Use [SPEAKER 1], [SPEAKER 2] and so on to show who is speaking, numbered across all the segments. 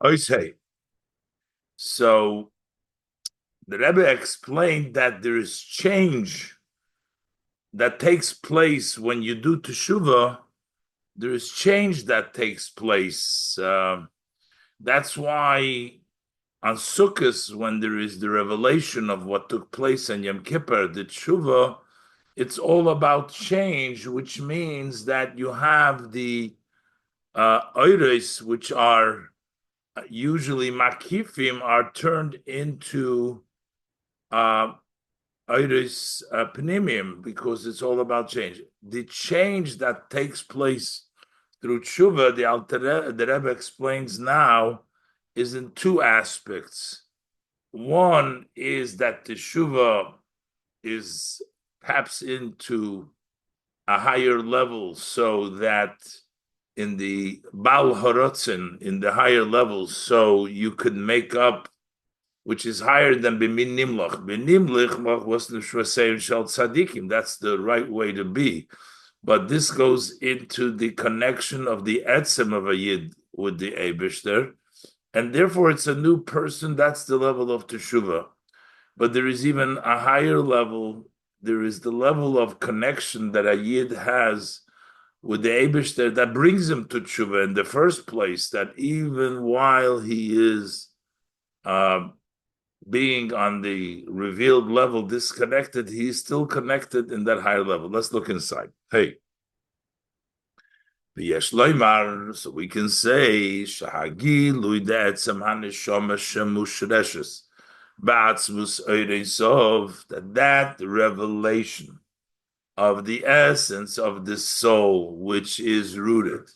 [SPEAKER 1] Okay. So the Rebbe explained that there is change that takes place when you do teshuvah. There is change that takes place. That's why on Sukkot, when there is the revelation of what took place in Yom Kippur, the teshuvah, it's all about change, which means that you have the oiros, which are usually makifim, are turned into uh, iris panemium, because it's all about change. The change that takes place through tshuva, the Rebbe explains now, is in two aspects. One is that the tshuva is taps into a higher level, so that in the Baal Horotzen, in the higher levels, so you could make up, which is higher than b'min nimlach. B'nimlach was the shvasein shel tzadikim. That's the right way to be. But this goes into the connection of the etzem of a yid with the Eibishter, and therefore it's a new person. That's the level of teshuvah. But there is even a higher level. There is the level of connection that a yid has with the Eibishter that brings him to teshuvah in the first place. That even while he is being on the revealed level disconnected, he's still connected in that higher level. Let's look inside. Hey. So we can say Shahagi Luidetzem Hanishoma Shemushreshes Batzmus Oiresov, that revelation of the essence of the soul, which is rooted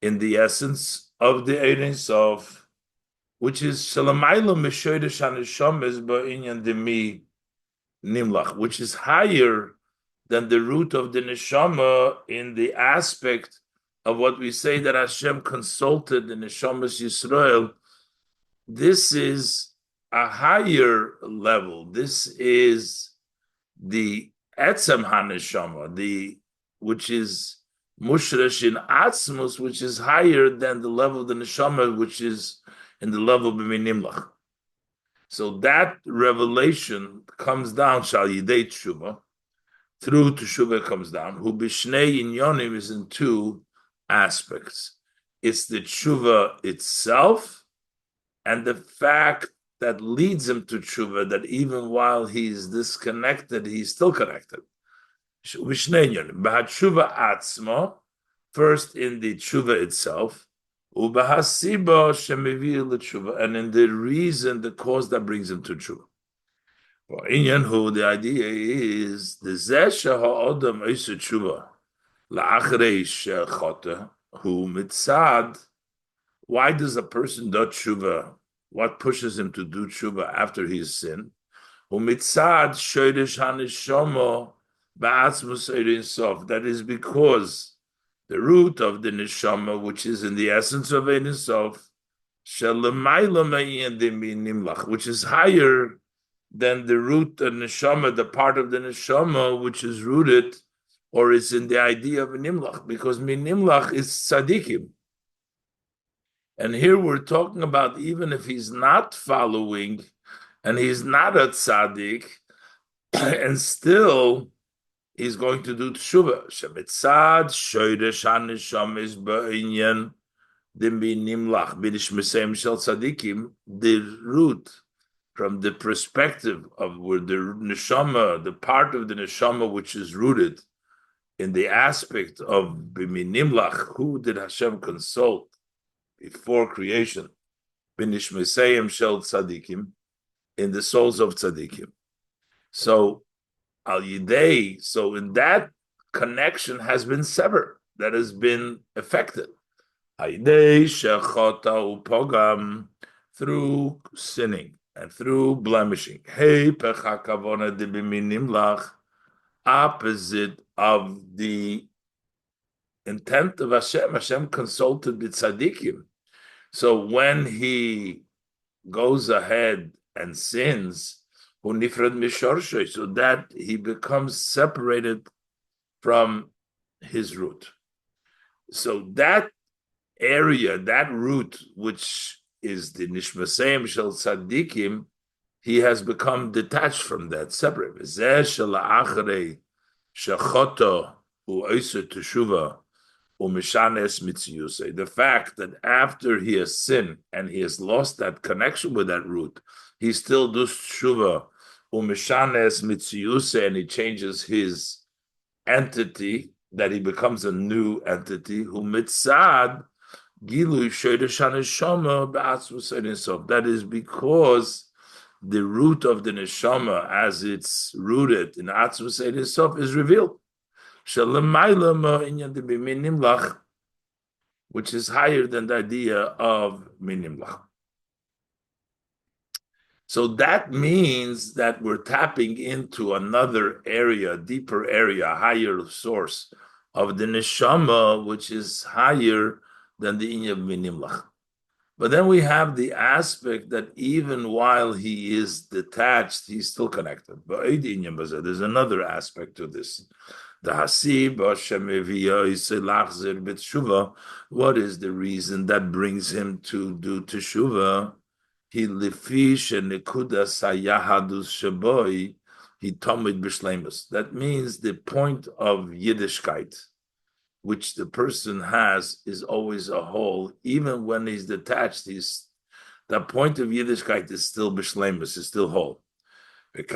[SPEAKER 1] in the essence of the Oiresov, which is Shalamayla Meshoidesh Hanishomes Ba'inyan Demi Nimlach, which is higher than the root of the neshama in the aspect of what we say that Hashem consulted the neshamas Yisrael. This is a higher level. This is the etzem haneshama, which is mushresh in atzmus, which is higher than the level of the neshama, which is in the level of b'minimlach. So that revelation comes down shal yidei tshuva, through teshuvah comes down. Who bishnei inyonim is in two aspects. It's the tshuva itself and the fact that leads him to tshuva, that even while he's disconnected, he's still connected. Bishnei inyonim. B'hatshuva atzma, first in the tshuva itself, ubahasiba shemivir l'tshuva, and in the reason, the cause that brings him to tshuva. For Inyan who the idea is the Zesha Ha'odam Isa Tshuva La'achrei Shechota who mitzad. Why does a person do tshuva? What pushes him to do tshuva after he's sinned? Who mitzad Shodesh Hanishoma Ba'atzmus Eirin Sof. That is because the root of the neshama, which is in the essence of Eirin Sof, Shelamayla Ma'iyan Nimlach, which is higher than the root of neshama, the part of the neshama which is rooted or is in the idea of nimlach, because nimlach is tzadikim. And here we're talking about even if he's not following and he's not a tzaddik, and still he's going to do teshuvah. Shemitzad shoyresh haneshama is ba'inyan nimlach b'nish mesem shel tzadikim, the root from the perspective of where the neshama, the part of the neshama which is rooted in the aspect of b'minimlach, who did Hashem consult before creation? B'nish mesayim shel tzadikim, in the souls of tzadikim. So al yidei, so in that connection has been severed, that has been affected. Al yidei shechota upogam, through sinning and through blemishing. Hey, pechakavona de b'minimlach, opposite of the intent of Hashem. Hashem consulted the tzaddikim. So when he goes ahead and sins, so that he becomes separated from his root. So that area, that root, which is the nishmaseim shel tzaddikim, he has become detached from that, separate. V'zeh shel ha'achrei shechoto u'oser teshuva u'mishanes mitziyusei. The fact that after he has sinned and he has lost that connection with that root, he still does teshuva u'mishanes mitziyusei, and he changes his entity, that he becomes a new entity, who mitzad gilui shodesh haneshama ba'atzmus ein-sof. That is because the root of the neshama, as it's rooted in atzmus ein-sof, is revealed. Shalamayla ma'inyan de b'minimlach, which is higher than the idea of minimlach. So that means that we're tapping into another area, deeper area, higher source of the neshama, which is higher than the inya minimlach. But then we have the aspect that even while he is detached, he's still connected. But there's another aspect to this. What is the reason that brings him to do teshuvah? He lifish and nekudas hayahadus shaboy, he tomid b'shleimus. That means the point of Yiddishkeit, which the person has, is always a whole. Even when he's detached, the point of Yiddishkeit is still b'shleimus, is still whole. When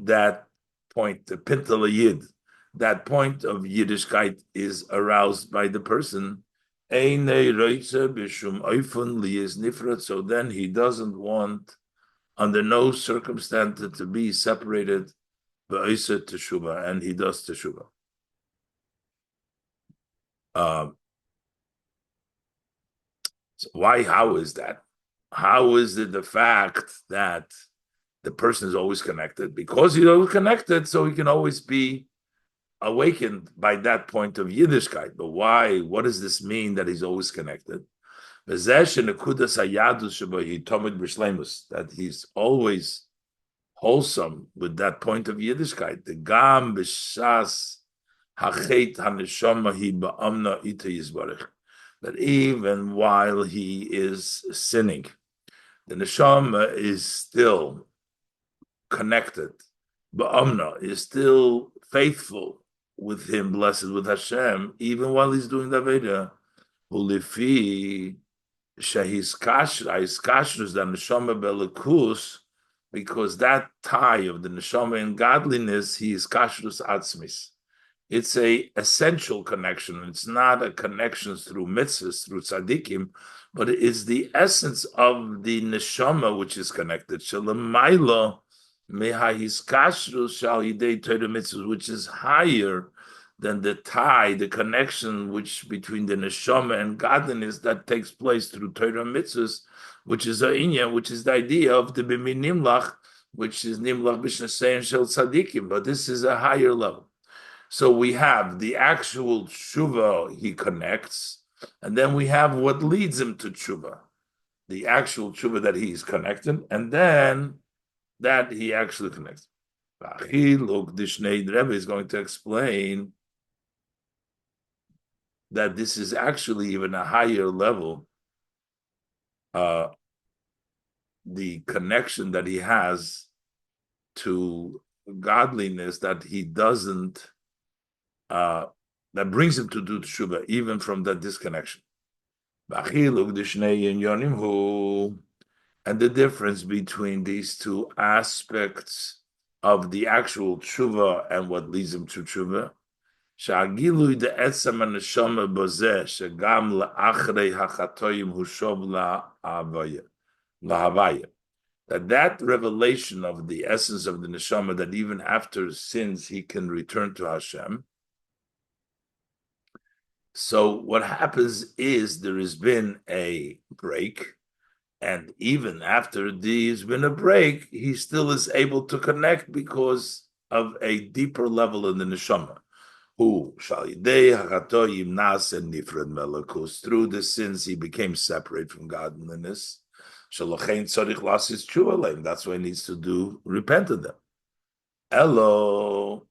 [SPEAKER 1] that point, the pintal yid, that point of Yiddishkeit is aroused by the person, so then he doesn't want, under no circumstance, to be separated, and he does teshuvah. So why? How is that? How is it the fact that the person is always connected? Because he's always connected, so he can always be awakened by that point of Yiddishkeit. But why? What does this mean that he's always connected? That he's always wholesome with that point of Yiddishkeit. The gam b'shas hachet haneshama hi ba'amna ita yizbarech. That even while he is sinning, the neshama is still connected. Ba'amna is still faithful with him, blessed with Hashem, even while he's doing the Veda. Ulifi shahis kashrus the neshama belikus, because that tie of the neshama in godliness, he is kashrus atzmis. It's a essential connection. It's not a connection through mitzvahs, through tzaddikim, but it is the essence of the neshama which is connected. Shalamaila mehahis kashrus shal yidei Torah mitzvahs, which is higher than the tie, the connection which between the neshama and godliness that takes place through Torah mitzvahs, which is a inyan, which is the idea of the b'min nimlach, which is nimlach b'shnasein shel tzaddikim. But this is a higher level. So we have the actual tshuva he connects, and then we have what leads him to tshuva, the actual tshuva that he is connected, and then that he actually connects. Look, the Rebbe is going to explain that this is actually even a higher level, the connection that he has to godliness, that he doesn't, that brings him to do teshuvah, even from that disconnection. And the difference between these two aspects of the actual teshuvah and what leads him to teshuvah, שהגילוי דעצם הנשמה בזה שגם לאחרי החטאים הוא שוב להוויה. That revelation of the essence of the neshama, that even after sins he can return to Hashem. So what happens is there has been a break, and even after there's been a break, he still is able to connect because of a deeper level in the neshama. Who through the sins he became separate from godliness. That's why he needs to repent of them. Elo,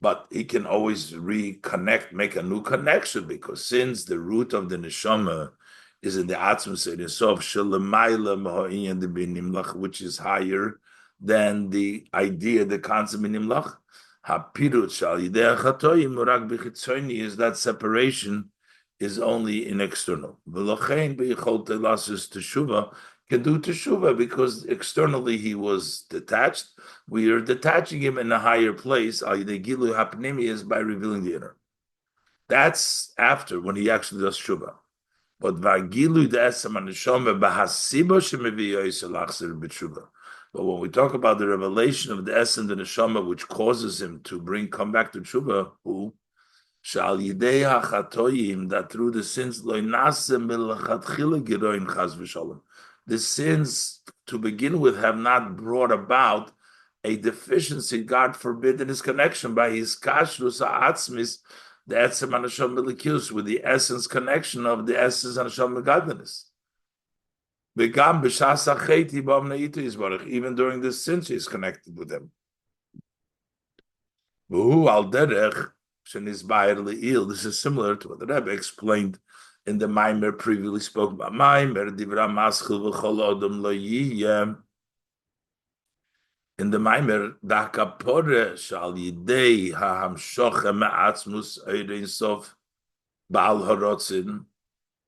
[SPEAKER 1] But he can always reconnect, make a new connection, because since the root of the neshama is in the atzmus sof shelamayla ma'oyin the binimlach, which is higher than the idea, the concept binimlach. Hapirut shal yidei chatoyim urak b'chitzoni is that separation is only in external. V'lochein b'yichol telasus teshuva can do teshuva because externally he was detached. We are detaching him in a higher place. Al yidei gilu hapnimi is by revealing the inner. That's after when he actually does teshuva. But vagilu de'esam aneshama bahasiba shemiviyoyis alachzer b'tshuva. But when we talk about the revelation of the essence of the neshama, which causes him to come back to tshuva, who shal yidei hachatoyim, that through the sins lo nase milachatchila giroin chas v'shalom. The sins to begin with have not brought about a deficiency, God forbid, in his connection by his kashrus ha'atzmis, the etzem anasham milikiyus, with the essence connection of the essence anasham megadlenis. Even during the sins, he is connected with them. This is similar to what the Rebbe explained in the Maimer previously spoke about. In the Maimer,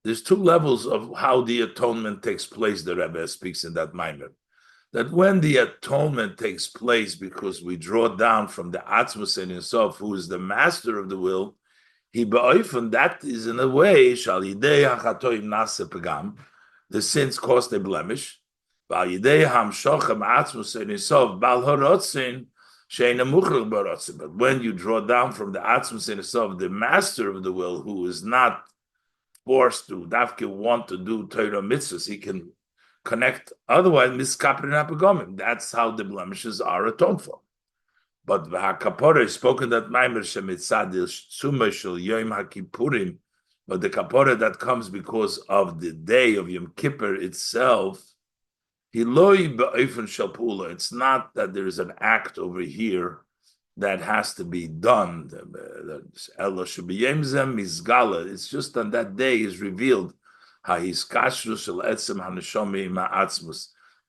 [SPEAKER 1] there's two levels of how the atonement takes place, the Rebbe speaks in that Maimer. That when the atonement takes place, because we draw down from the Atzmus in himself, who is the master of the will, he ba'ofen, that is in a way, shal yidei hachatoim nase pegam, the sins caused a blemish, ba'al yidei hamshochem Atzmus in himself, bal horotzin, she'ena muchel barotzin. But when you draw down from the Atzmus in himself, the master of the will, who is not forced to dafke want to do Torah mitzvahs, he can connect. Otherwise, miskaprin apagomim. That's how the blemishes are atoned for. But v'hakapora is spoken that maimer shemitzadil tzumah yom hakipurim. But the kapora that comes because of the day of Yom Kippur itself, hiloi ba'ofen shalpula. It's not that there is an act over here that has to be done. It's just on that day is revealed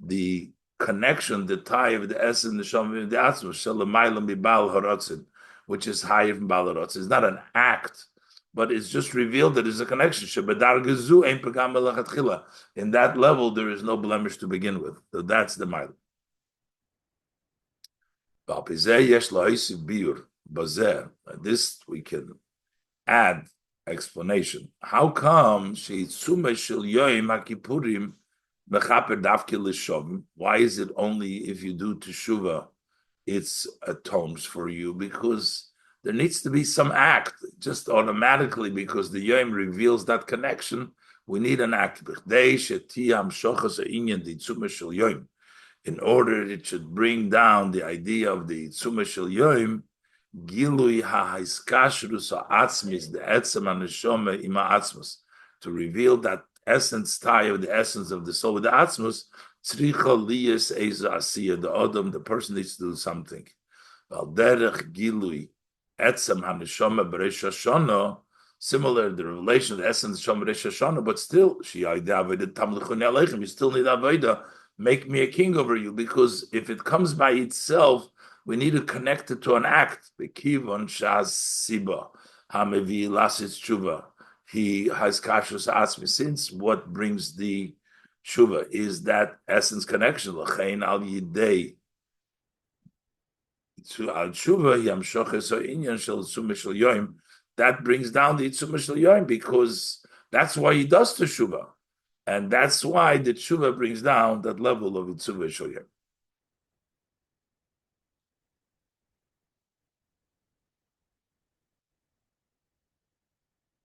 [SPEAKER 1] the connection, the tie of the essence, the atzmus, which is higher from Baal Haratzin. It's not an act, but it's just revealed that there's a connection. In that level, there is no blemish to begin with. So that's the mile. This we can add explanation. How come why is it only if you do teshuva it atones for you? Because there needs to be some act, just automatically, because the yom reveals that connection. We need an act. In order it should bring down the idea of the Tzumah Shel Yom, Gilui HaHaiskashrus HaAtzmis, the Etzem HaNeshama Ima Atzmus, to reveal that essence tie of the essence of the soul with the Atzmus, Tzricha Liyas Eza Asiya, the Odom, the person needs to do something. Val Derech Gilui Etzem HaNeshama B'Reish Hashanah, similar, the revelation of the essence of B'Reish Hashanah, but still, Shi Ya'ideh Avodah Tamlichuni Aleichem, you still need Avodah, make me a king over you, because if it comes by itself, we need to connect it to an act. Bekivon shas siba hamevi lasis tshuva. He has kashrus atzmi. Since what brings the tshuva is that essence connection. L'chein al yidei al tshuva yamshoches ha'inyan shel tzumah shel yoim. That brings down the tzumah shel yoim, because that's why he does teshuva. And that's why the tshuva brings down that level of Yitzuvah Shoyim.